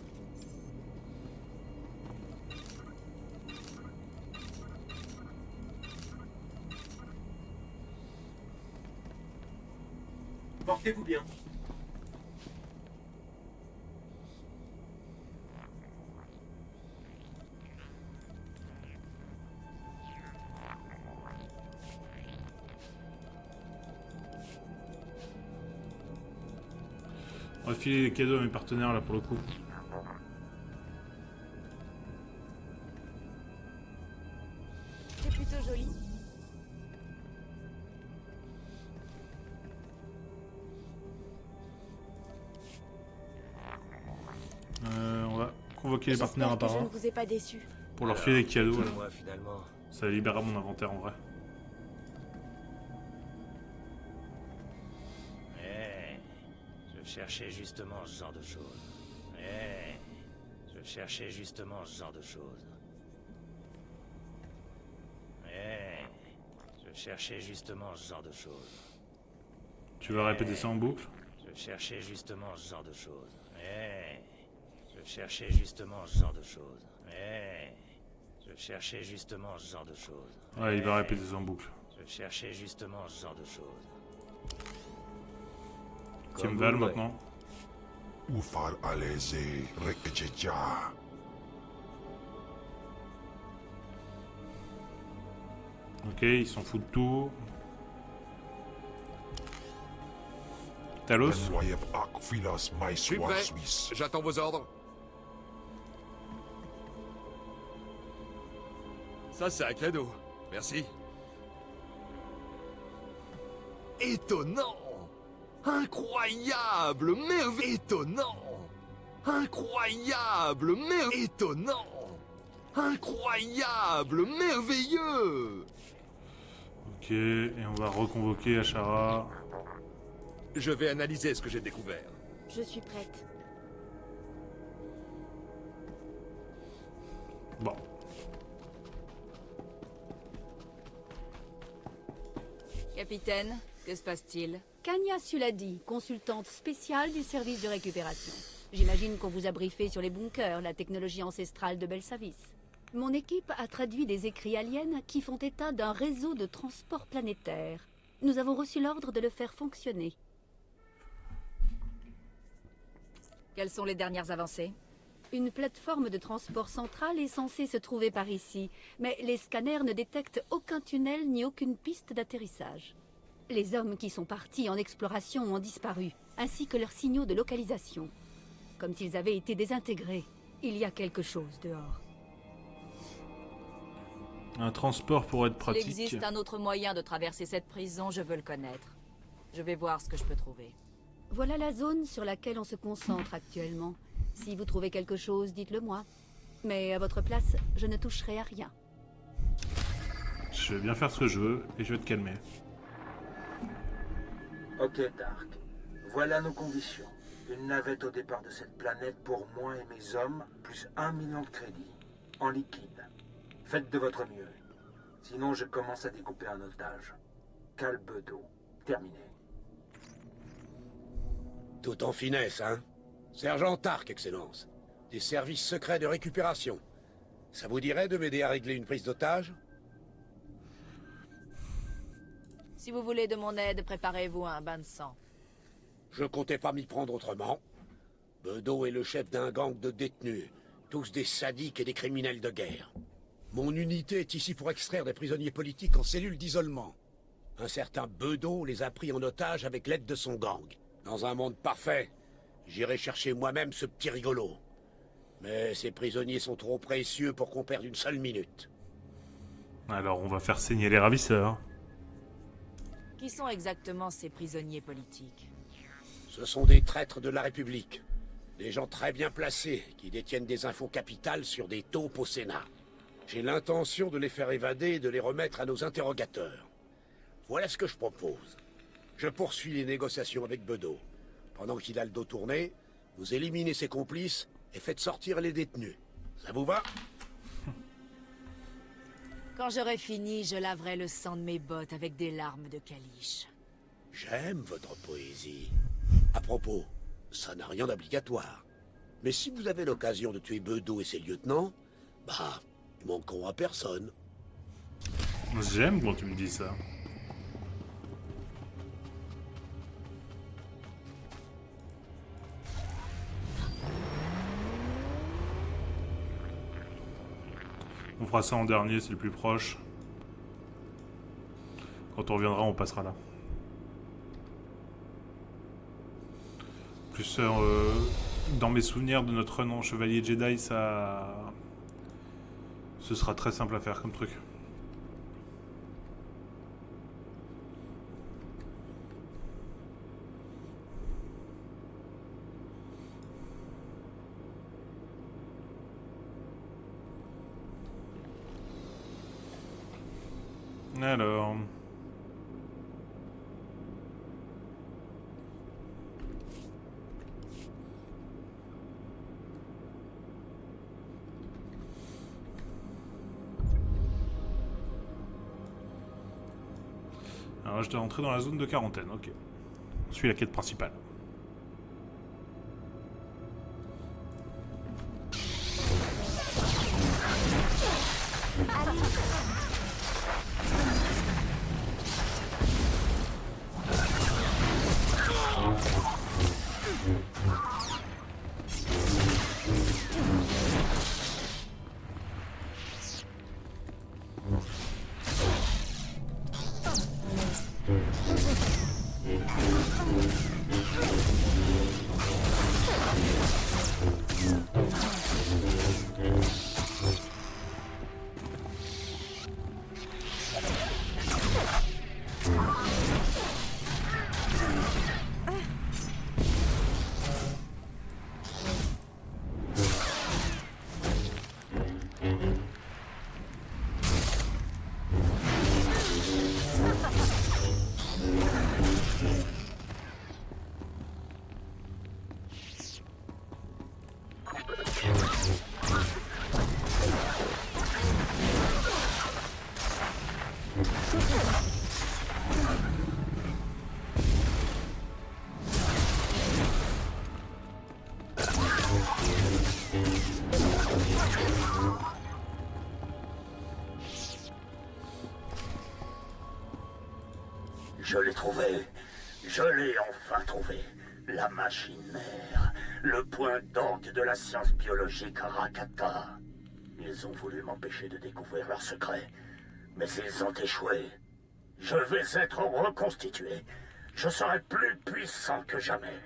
Portez-vous bien. On va filer les cadeaux à mes partenaires là pour le coup. C'est plutôt joli. On va convoquer les partenaires J'espère que je ne apparents vous ai pas déçu. pour leur filer les cadeaux. là. Moi, finalement. Ça libérera mon inventaire en vrai. Je cherchais justement ce genre de choses. Je cherchais justement ce genre de choses. Je cherchais justement ce genre de choses. Tu vas répéter ça en boucle? Je cherchais justement ce genre de choses. Je cherchais justement ce genre de choses. Je cherchais justement ce genre de choses. Ouais, il va répéter ça en boucle. Je cherchais justement ce genre de choses. Kimval maintenant. Ufal aleze rekejeja. Ok, ils s'en foutent de tout. Talos. Je suis prêt. J'attends vos ordres. Ça, c'est un cadeau. Merci. Étonnant! Incroyable! Merveilleux! Étonnant! Incroyable! Merveilleux! Étonnant! Incroyable! Merveilleux! Ok, et on va reconvoquer Ashara. Je vais analyser ce que j'ai découvert. Je suis prête. Bon. Capitaine, que se passe-t-il? Kanya Suladi, consultante spéciale du service de récupération. J'imagine qu'on vous a briefé sur les bunkers, la technologie ancestrale de Belsavis. Mon équipe a traduit des écrits aliens qui font état d'un réseau de transport planétaire. Nous avons reçu l'ordre de le faire fonctionner. Quelles sont les dernières avancées? Une plateforme de transport centrale est censée se trouver par ici, mais les scanners ne détectent aucun tunnel ni aucune piste d'atterrissage. Les hommes qui sont partis en exploration ont disparu, ainsi que leurs signaux de localisation. Comme s'ils avaient été désintégrés. Il y a quelque chose dehors. Un transport pourrait être S'il pratique. existe un autre moyen de traverser cette prison, je veux le connaître. Je vais voir ce que je peux trouver. Voilà la zone sur laquelle on se concentre actuellement. Si vous trouvez quelque chose, dites-le moi. Mais à votre place, je ne toucherai à rien. Je vais bien faire ce que je veux et je vais te calmer. Ok, Dark. Voilà nos conditions. Une navette au départ de cette planète pour moi et mes hommes, plus 1 million de crédits. En liquide. Faites de votre mieux. Sinon, je commence à découper un otage. Calbedo. Terminé. Tout en finesse, hein? Sergent Tark, Excellence. Des services secrets de récupération. Ça vous dirait de m'aider à régler une prise d'otage? Si vous voulez de mon aide, préparez-vous à un bain de sang. Je comptais pas m'y prendre autrement. Bedeau est le chef d'un gang de détenus, tous des sadiques et des criminels de guerre. Mon unité est ici pour extraire des prisonniers politiques en cellule d'isolement. Un certain Bedeau les a pris en otage avec l'aide de son gang. Dans un monde parfait, j'irai chercher moi-même ce petit rigolo. Mais ces prisonniers sont trop précieux pour qu'on perde une seule minute. Alors on va faire saigner les ravisseurs. Qui sont exactement ces prisonniers politiques? Ce sont des traîtres de la République. Des gens très bien placés, qui détiennent des infos capitales sur des taupes au Sénat. J'ai l'intention de les faire évader et de les remettre à nos interrogateurs. Voilà ce que je propose. Je poursuis les négociations avec Bedeau. Pendant qu'il a le dos tourné, vous éliminez ses complices et faites sortir les détenus. Ça vous va? Quand j'aurai fini, je laverai le sang de mes bottes avec des larmes de caliche. J'aime votre poésie. À propos, ça n'a rien d'obligatoire. Mais si vous avez l'occasion de tuer Bedeau et ses lieutenants, bah, ils manqueront à personne. J'aime quand tu me dis ça. On fera ça en dernier, c'est le plus proche. Quand on reviendra, on passera là. Plus dans mes souvenirs de notre run en chevalier Jedi, ça... Ce sera très simple à faire comme truc. Alors... Alors je dois entrer dans la zone de quarantaine, ok. Je suis la quête principale. Je l'ai trouvé. Je l'ai enfin trouvé. La machine mère. Le point d'orgue de la science biologique Rakata. Ils ont voulu m'empêcher de découvrir leur secret. Mais ils ont échoué. Je vais être reconstitué. Je serai plus puissant que jamais.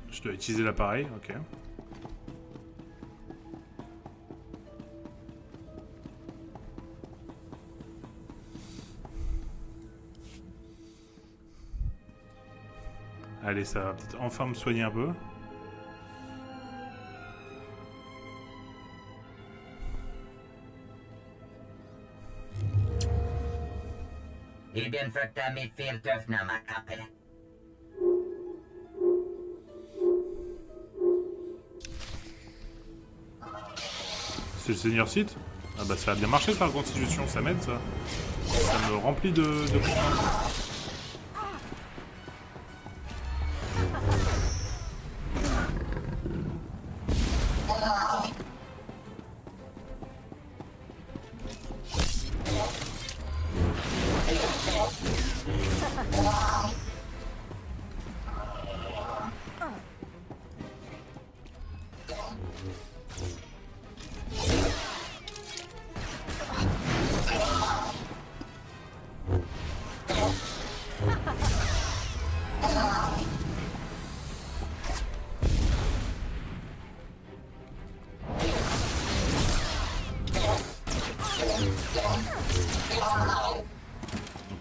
Je dois utiliser l'appareil, ok. Allez, ça va peut-être enfin me soigner un peu. C'est le Seigneur Sith? Ah bah ça a bien marché ça, la constitution, ça m'aide ça. Ça me remplit de confiance.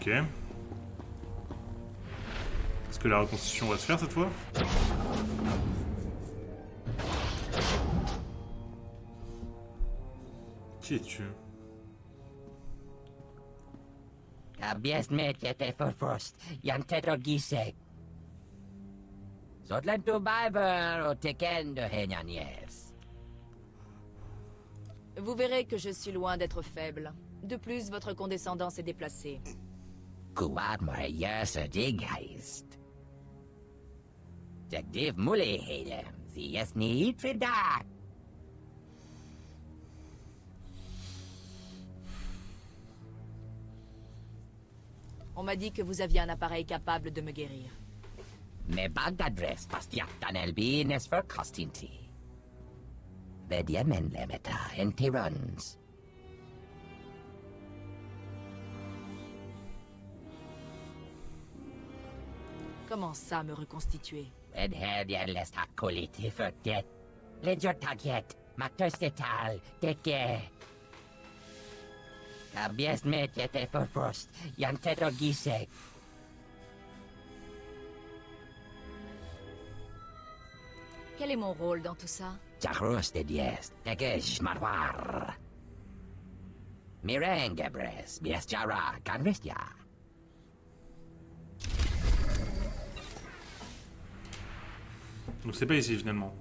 Ok. Est-ce que la reconstitution va se faire cette fois? Qui es-tu? Kabies met först, janteto gisek. Zodlento Biber och tekendo henjanies. Vous verrez que je suis loin d'être faible. De plus, votre condescendance est déplacée. Kuwad morjeuse digheist. Tekdiv muligheden, zie es niet verdacht. On m'a dit que vous aviez un appareil capable de me guérir. Me bagdadres pastiatan elbines för kostinti. Vedja men lemeta en runs. Comment ça, me reconstituer? Vedja lest hakoliti för det. Ledjor taget, maktöstetal, teke. Kabies met för först, janteto gisek. Quel est mon rôle dans tout ça? Jahros de dies, tegesh marwar. Mirengebres, biesjara, canvestia. Donc c'est pas ici finalement.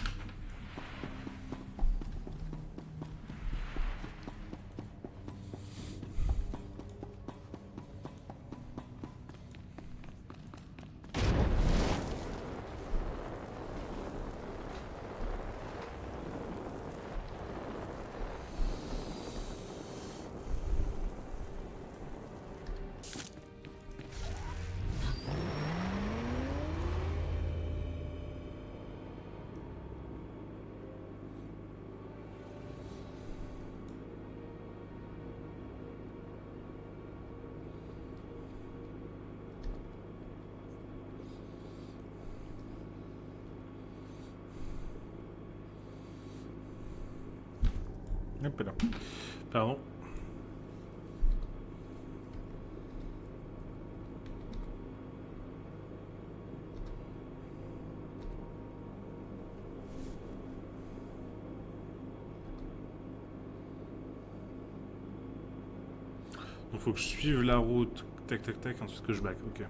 Hop là. Pardon. Donc faut que je suive la route. Tac tac tac, ensuite que je back. Ok.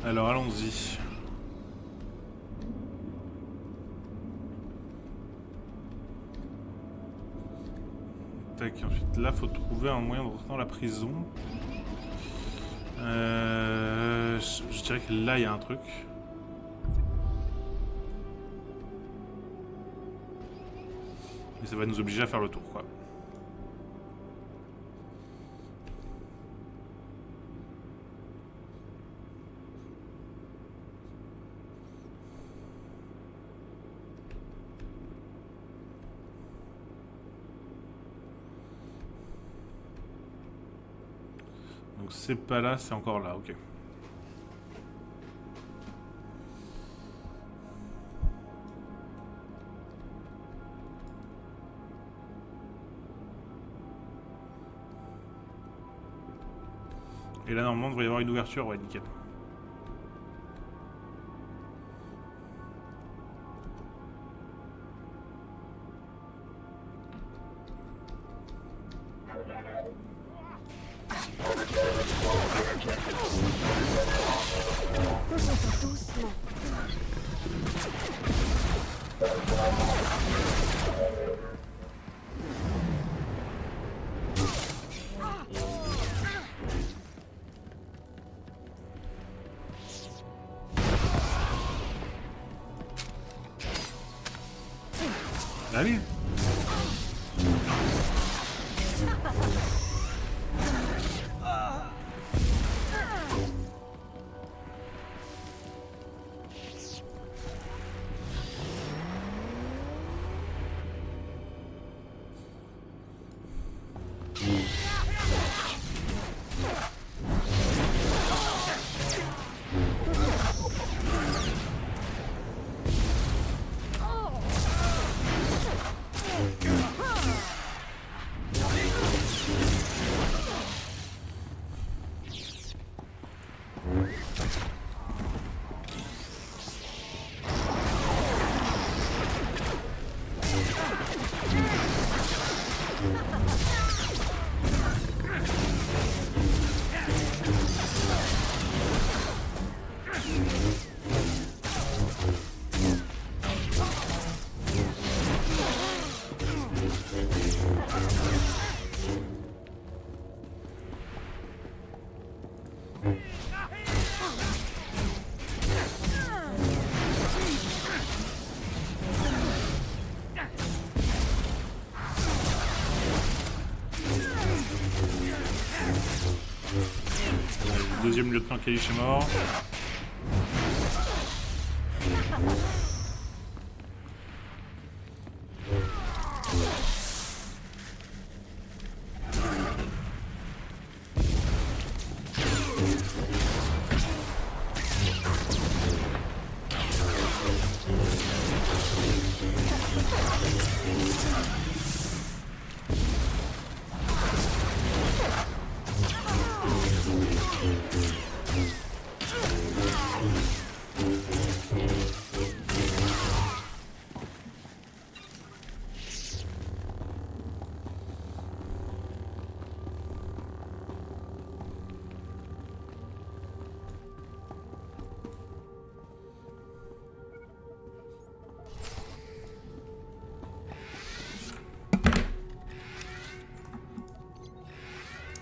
Alors allons-y. Tac, ensuite là faut trouver un moyen de rentrer dans la prison. Je dirais que là il y a un truc. Mais ça va nous obliger à faire le tour quoi. Donc c'est pas là, c'est encore là, ok. Et là normalement il devrait y avoir une ouverture, ouais nickel. Doucement. Allez. Deuxième lieutenant Kalish est mort.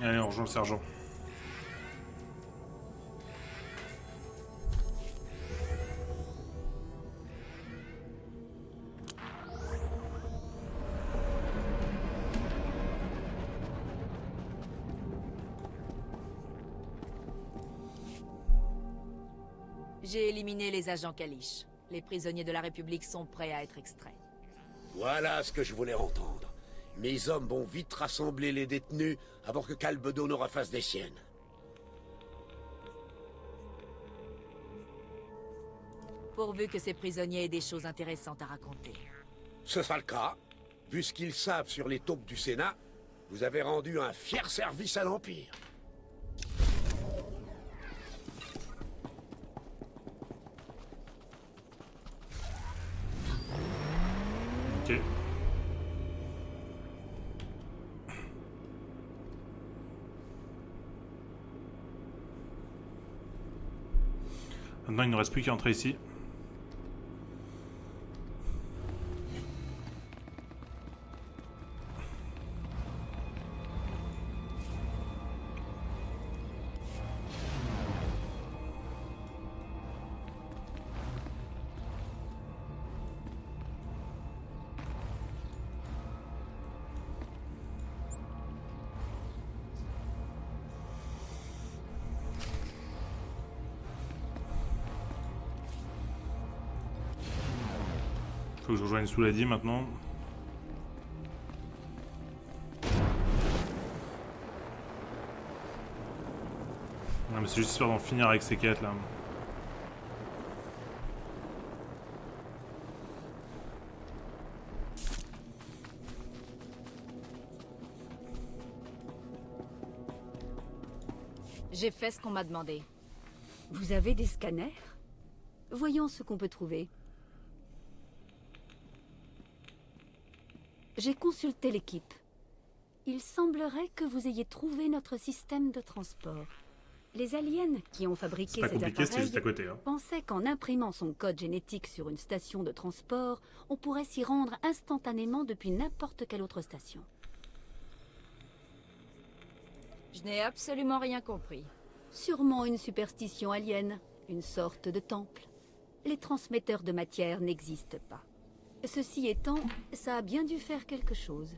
Allez, on rejoint le sergent. J'ai éliminé les agents Kalish. Les prisonniers de la République sont prêts à être extraits. Voilà ce que je voulais entendre. Mes hommes vont vite rassembler les détenus avant que Kalbedo ne refasse des siennes. Pourvu que ces prisonniers aient des choses intéressantes à raconter. Ce sera le cas. Vu ce qu'ils savent sur les taupes du Sénat, vous avez rendu un fier service à l'Empire. Ok. Maintenant, il ne reste plus qu'à entrer ici. Faut que je rejoigne Souladi maintenant. Non mais c'est juste histoire d'en finir avec ces quêtes là. J'ai fait ce qu'on m'a demandé. Vous avez des scanners? Voyons ce qu'on peut trouver. J'ai consulté l'équipe. Il semblerait que vous ayez trouvé notre système de transport. Les aliens qui ont fabriqué C'est pas ces compliqué, c'était appareils juste à côté. Hein. pensaient qu'en imprimant son code génétique sur une station de transport, on pourrait s'y rendre instantanément depuis n'importe quelle autre station. Je n'ai absolument rien compris. Sûrement une superstition alien, une sorte de temple. Les transmetteurs de matière n'existent pas. Ceci étant, ça a bien dû faire quelque chose.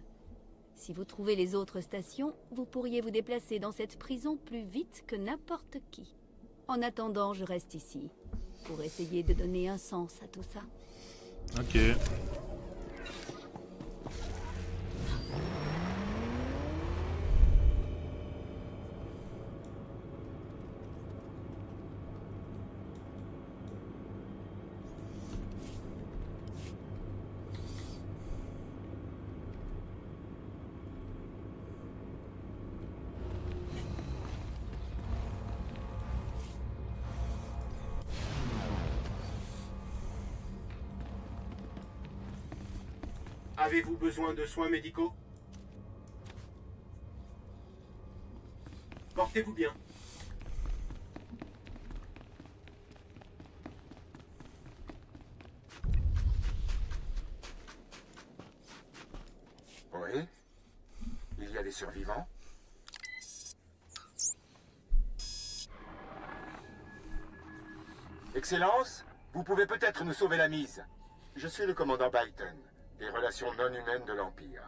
Si vous trouvez les autres stations, vous pourriez vous déplacer dans cette prison plus vite que n'importe qui. En attendant, je reste ici, pour essayer de donner un sens à tout ça. Ok. Avez-vous besoin de soins médicaux? Portez-vous bien. Oui. Il y a des survivants? Excellence, vous pouvez peut-être nous sauver la mise. Je suis le commandant Byton, des relations non humaines de l'Empire.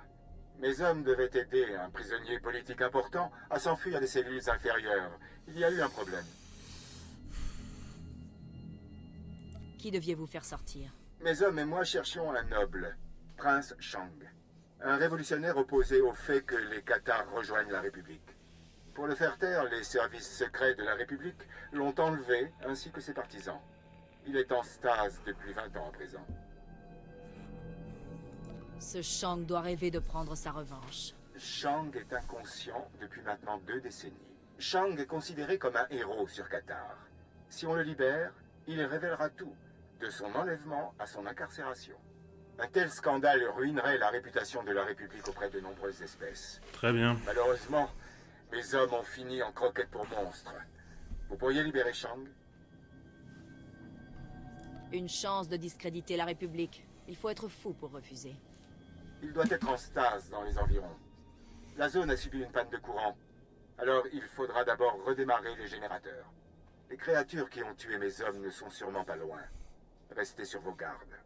Mes hommes devaient aider un prisonnier politique important à s'enfuir des cellules inférieures. Il y a eu un problème. Qui deviez-vous faire sortir? Mes hommes et moi cherchions un noble, Prince Shang. Un révolutionnaire opposé au fait que les Cathares rejoignent la République. Pour le faire taire, les services secrets de la République l'ont enlevé, ainsi que ses partisans. Il est en stase depuis 20 ans à présent. Ce Shang doit rêver de prendre sa revanche. Shang est inconscient depuis maintenant 2 décennies. Shang est considéré comme un héros sur Cathare. Si on le libère, il révélera tout, de son enlèvement à son incarcération. Un tel scandale ruinerait la réputation de la République auprès de nombreuses espèces. Très bien. Malheureusement, mes hommes ont fini en croquette pour monstres. Vous pourriez libérer Shang? Une chance de discréditer la République. Il faut être fou pour refuser. Il doit être en stase dans les environs. La zone a subi une panne de courant. Alors il faudra d'abord redémarrer les générateurs. Les créatures qui ont tué mes hommes ne sont sûrement pas loin. Restez sur vos gardes.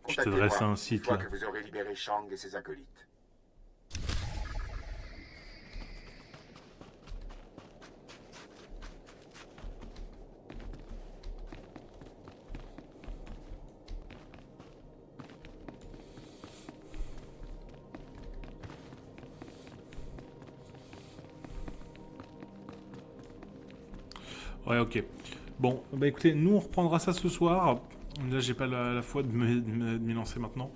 Je te dresse un Une site fois là. que vous aurez libéré Shang et ses acolytes. Ouais, ok. Bon, bah écoutez, nous on reprendra ça ce soir. Là, j'ai pas la foi de m'y lancer maintenant.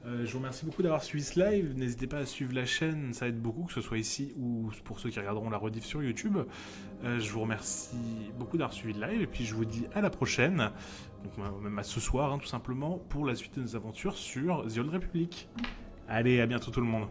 Je vous remercie beaucoup d'avoir suivi ce live. N'hésitez pas à suivre la chaîne, ça aide beaucoup, que ce soit ici ou pour ceux qui regarderont la rediff sur YouTube. Je vous remercie beaucoup d'avoir suivi le live et puis je vous dis à la prochaine, donc même à ce soir, hein, tout simplement, pour la suite de nos aventures sur The Old Republic. Allez, à bientôt tout le monde.